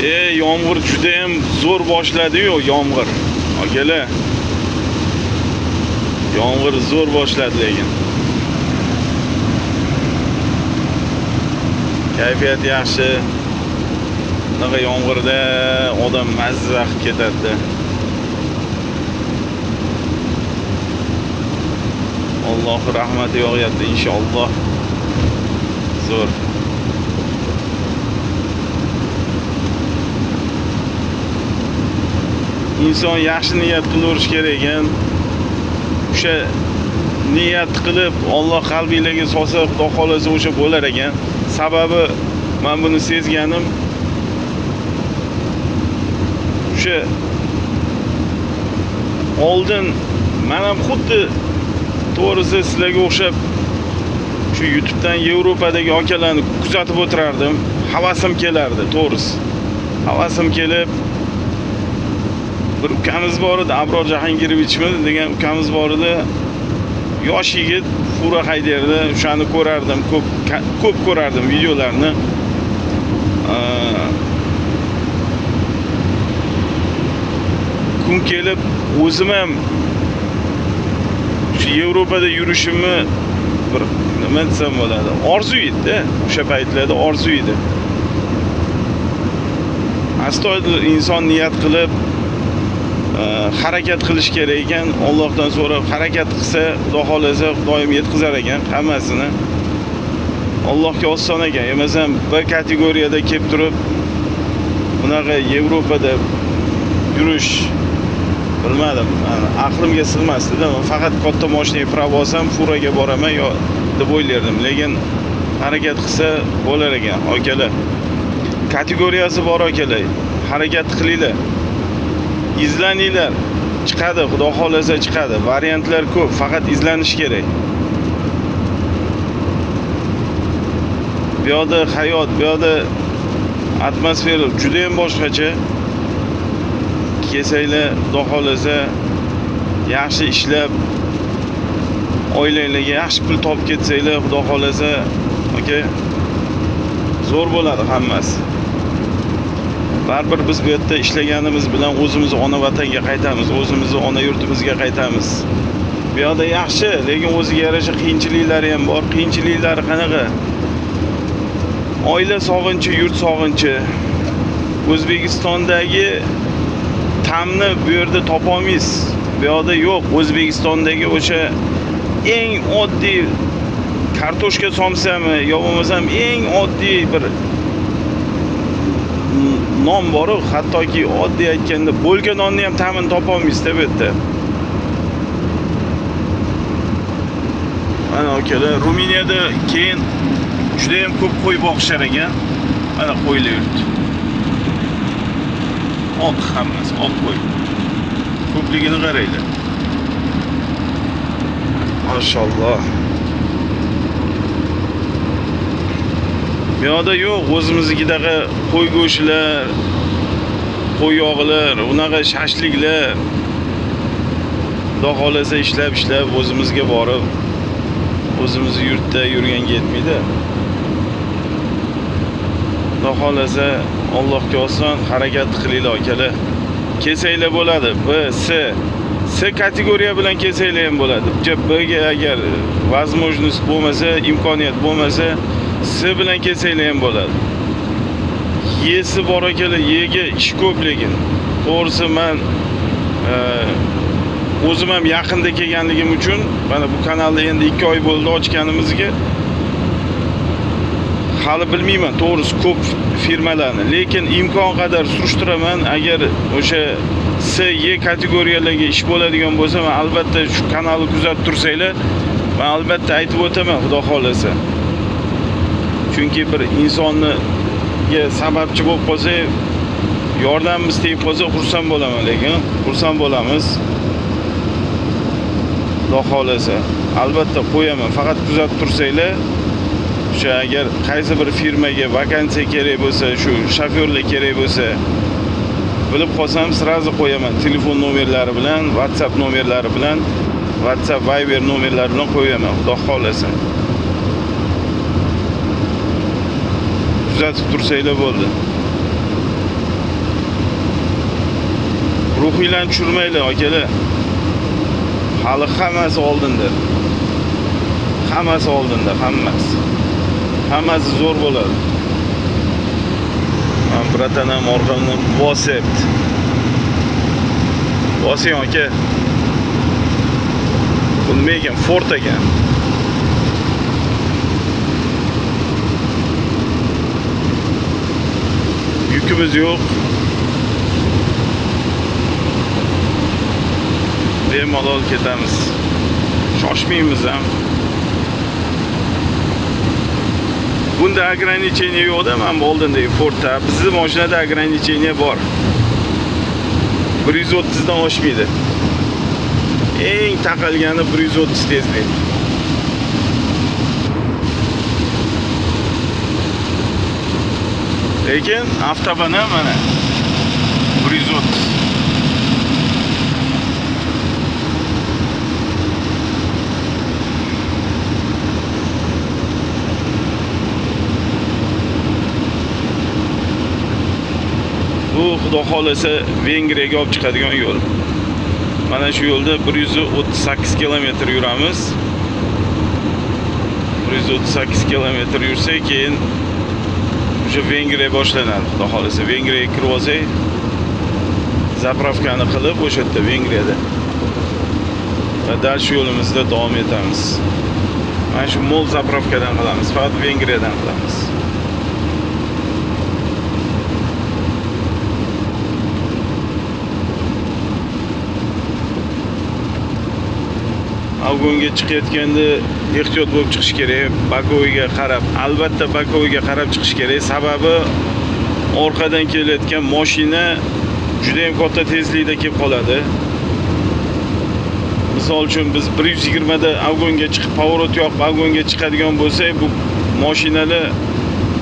Yomg'ir juda ham zo'r boshladi-yu, yomg'ir. Akalar. Yomg'ir zo'r boshladi lekin. Kayfiyat yaxshi. Bunaqa yomg'irda odam mazza qilib ketadi. Alloh rahmati yog'yapti inshaalloh. Zo'r. İnson yaxshi niyat qilirish kerak ekan. O'sha niyat qilib Alloh qalbingizga solsa, Xudo xolasa o'sha bo'lar ekan. Sababi men buni sezganim o'sha oldin men ham xuddi to'g'risi sizlarga o'xshab shu YouTube'dan Yevropadagi akalarni kuzatib o'tirardim. Havasim kelardi, to'g'risi. Havasim kelib bir ukamiz bor edi, Abror Jahangirovichmi degan ukamiz bor edi. Yosh yigit fura haydardi. O'shani ko'rardim, ko'p ko'rardim videolarini. Kun kelib o'zim ham shu Yevropada yurishimni bir nima desam bo'ladi, orzu edi. O'sha paytlarda orzu edi. Astoydil inson niyat qilib harakat qilish kerak ekan. Allohdan so'rab harakat qilsa, Xudo xolasa doim yetkazar ekan hammasini. Allohga oson ekan. Emasam bir kategoriyada kelib turib bunaqa Yevropada yurish bilmadim. Aqlimga sig'masdi-da. Faqat katta mashinaga kirib olsam, furaga boraman yo deb o'ylardim. Lekin harakat qilsa bo'lar ekan, akalar. Kategoriyasi bor akalar. Harakat qilinglar. İzlaninglar. Chiqadi, Xudo xolasa chiqadi. Variantlar ko'p, faqat izlanish kerak. Bu yoqda hayot, bu yoqda atmosfera juda ham boshqacha. Kelsanglar, Xudo xolasa yaxshi ishlab oilangizga yaxshi pul topib ketsanglar, Xudo xolasa, zo'r bo'ladi hammasi. Baribir biz bu yerda ishlaganimiz bilan o'zimizni ona vatanga qaytamiz, o'zimizni ona yurtimizga qaytamiz. Bu yoqda yaxshi, lekin o'ziga yarasha qiyinchiliklari ham bor. Qiyinchiliklari qanaqa? Oila sog'inchi, yurt sog'inchi. O'zbekistondagi ta'mni bu yerda topolmaysiz. Bu yoqda yo'q. O'zbekistondagi o'sha eng oddiy kartoshka somsami, yo bo'lmasam eng oddiy bir non bor-ku, hattoki oddiy aytganda bo'lgan nonni ham ta'mini topolmaysiz bu yerda. Mana akalar, Ruminiyada keyin juda ham ko'p qo'y boqishar ekan. Mana qo'ylar yuribdi. Oq hammasi, oq qo'y. Ko'pligini qaranglar. Mashalloh. Bu yoqda yo'q, o'zimiznikidaqa qo'y go'shtlar, qo'y yog'lar, unaqa shashliklar. Xudo xolasa ishlab o'zimizga borib, o'zimizni yurtda yurganga yetmaydi. Xudo xolasa Allohga oson harakat qilinglar akalar. Kelsanglar bo'ladi. C kategoriya bilan kelsanglar ham bo'ladi. Bga agar возможность bo'lmasa, imkoniyat bo'lmasa, C bilan kelsanglar ham bo'ladi. Yesi bor akalar, yega ish ko'p lekin. To'g'risi men o'zim ham yaqinda kelganligim uchun mana bu kanalda endi 2 oy bo'ldi ochganimizga. Hali bilmayman to'g'risi ko'p firmalarni, lekin imkon qadar surishtiraman. Agar o'sha C, Y kategoriyalarga ish bo'ladigan bo'lsa, men albatta shu kanalni kuzatib tursanglar, men albatta aytib o'taman, Xudo xolasa. Chunki bir insonni sababchi bo'lib qolsa, yordamimiz tegib qolsa xursand bo'laman, lekin xursand bo'lamiz. Xudo xolasa albatta qo'yaman, faqat kuzatib tursanglar. O'sha agar qaysi bir firmaga vakansiya kerak bo'lsa, shu shofyorlar kerak bo'lsa, bilib qolsam sirazi qo'yaman. Telefon nomerlari bilan, WhatsApp nomerlari bilan, WhatsApp, Viber nomerlari bilan qo'yaman, Xudo xolasa. Kuzatib tursanglar bo'ldi. ruhiylarni tushirmaylar akalar. Hali hammasi oldinda. Hammasi oldinda, hammasi. Hammasi zo'r bo'ladi. Men bratanim orqamdan bosyapti. Bosing aka. Bu nima ekan? Ford ekan. Yukimiz yo'q. Bemalol ketamiz. Shoshmaymiz ham. Bunda ограничение yo'q-da, mana oldindagi Fordda. Bizning mashinada ограничение bor. 130 dan oshmaydi. Eng taqalgani 130 tezlik. Lekin avtobana mana 130. Bu xudo xolasa Vengriyaga olib chiqadigan yo'l. Mana shu yo'lda 138 kilometr yuramiz. 138 kilometr yursak, keyin o'sha Vengriya boshlanadi. Xudo xolasa Vengriyaga kirib olsak, zapravkani qilib o'sha yerda Vengriyada va dal shu yo'limizda davom etamiz. Mana shu mol zapravkadan qilamiz, faqat Vengriyadan qilamiz. Avgonga chiqayotganda ehtiyot bo'lib chiqish kerak. Bakoviga qarab, albatta bakoviga qarab chiqish kerak. Sababi orqadan kelayotgan mashina juda ham katta tezlikda kelib qoladi. Misol uchun biz 120 da avgonga chiqib, pоворot yoqib avgonga chiqadigan bo'lsak, bu mashinalar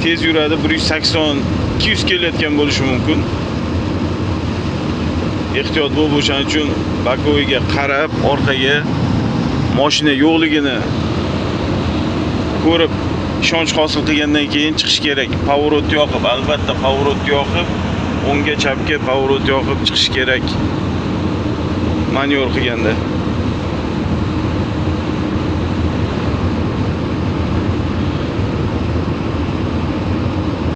tez yuradi, 180, 200 kelayotgan bo'lishi mumkin. Ehtiyot bo'lib, o'shaning uchun bakoviga qarab, orqaga mashina yo'qligini ko'rib ishonch hosil qilgandan keyin chiqish kerak. Pоворot yoqib, albatta pоворot yoqib, o'ngga chapga pоворot yoqib chiqish kerak. Manevr qilganda.